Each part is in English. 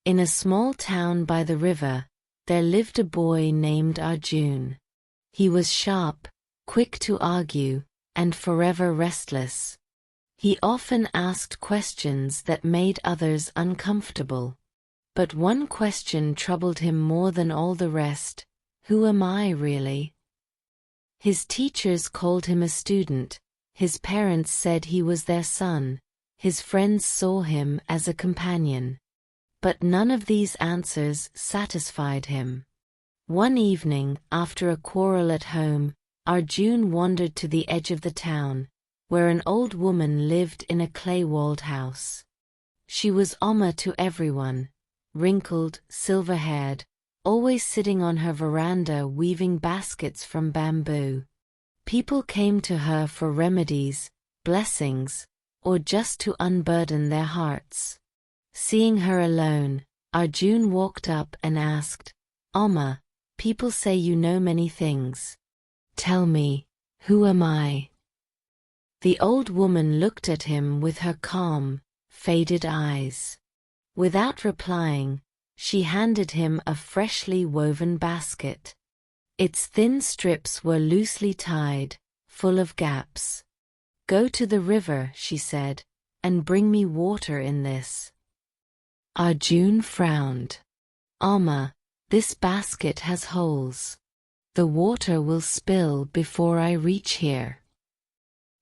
In a small town by the river, there lived a boy named Arjun. He was sharp, quick to argue, and forever restless. He often asked questions that made others uncomfortable. But one question troubled him more than all the rest: who am I really? His teachers called him a student, his parents said he was their son, his friends saw him as a companion. But none of these answers satisfied him. One evening, after a quarrel at home, Arjun wandered to the edge of the town, where an old woman lived in a clay-walled house. She was Amma to everyone, wrinkled, silver-haired, always sitting on her veranda weaving baskets from bamboo. People came to her for remedies, blessings, or just to unburden their hearts. Seeing her alone, Arjun walked up and asked, "Amma, people say you know many things. Tell me, who am I?" The old woman looked at him with her calm, faded eyes. Without replying, she handed him a freshly woven basket. Its thin strips were loosely tied, full of gaps. "Go to the river," she said, "and bring me water in this." Arjun frowned. "Amma, this basket has holes. The water will spill before I reach here."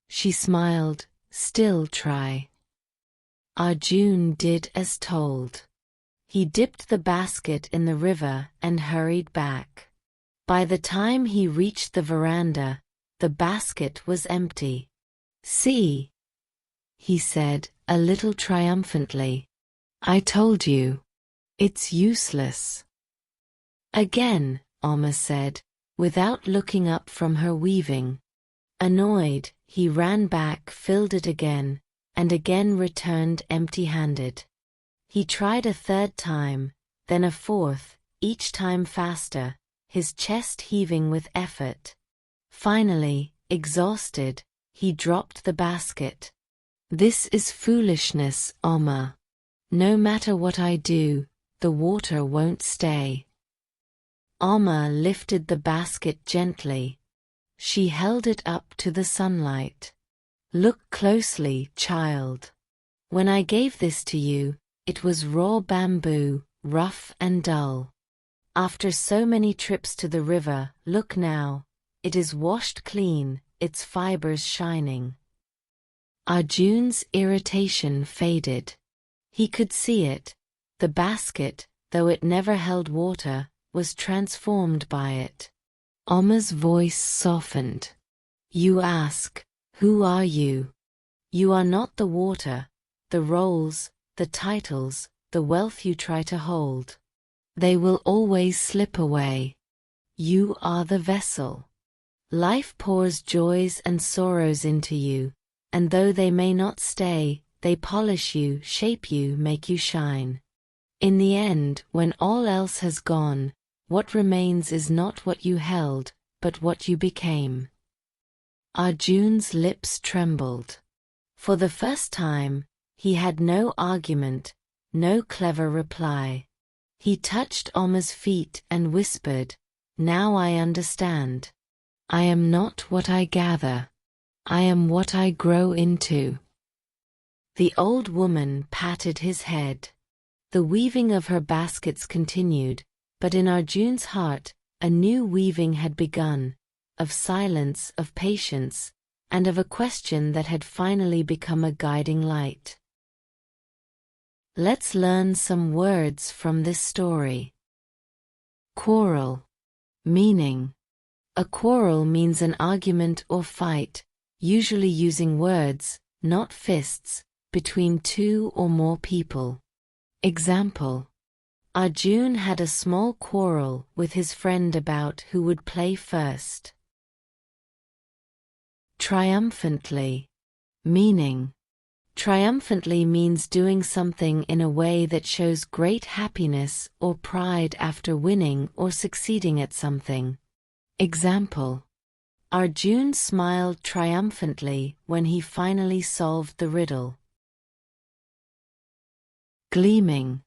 She smiled, "Still try." Arjun did as told. He dipped the basket in the river and hurried back. By the time he reached the veranda, the basket was empty. "See," he said, a little triumphantly. "I told you. It's useless." "Again," Amma said, without looking up from her weaving. Annoyed, he ran back, filled it again, and again returned empty-handed. He tried a third time, then a fourth, each time faster, his chest heaving with effort. Finally, exhausted, he dropped the basket. "This is foolishness, Amma. No matter what I do, the water won't stay." Amma lifted the basket gently. She held it up to the sunlight. "Look closely, child. When I gave this to you, it was raw bamboo, rough and dull. After so many trips to the river, look now, it is washed clean, its fibers shining." Arjun's irritation faded. He could see it. The basket, though it never held water, was transformed by it. Amma's voice softened. "You ask, who are you? You are not the water, the roles, the titles, the wealth you try to hold. They will always slip away. You are the vessel. Life pours joys and sorrows into you, and though they may not stay, they polish you, shape you, make you shine. In the end, when all else has gone, what remains is not what you held, but what you became." Arjun's lips trembled. For the first time, he had no argument, no clever reply. He touched Amma's feet and whispered, "Now I understand. I am not what I gather. I am what I grow into." The old woman patted his head. The weaving of her baskets continued, but in Arjun's heart, a new weaving had begun, of silence, of patience, and of a question that had finally become a guiding light. Let's learn some words from this story. Quarrel. Meaning. A quarrel means an argument or fight, usually using words, not fists, between two or more people. Example. Arjun had a small quarrel with his friend about who would play first. Triumphantly. Meaning. Triumphantly means doing something in a way that shows great happiness or pride after winning or succeeding at something. Example. Arjun smiled triumphantly when he finally solved the riddle. Gleaming.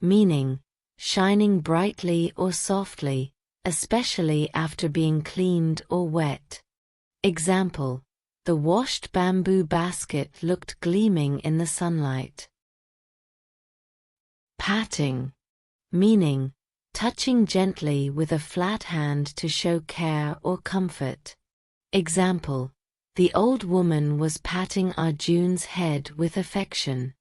meaning shining brightly or softly, especially after being cleaned or wet. Example: the washed bamboo basket looked gleaming in the sunlight. Patting, meaning touching gently with a flat hand to show care or comfort. Example: the old woman was patting Arjun's head with affection.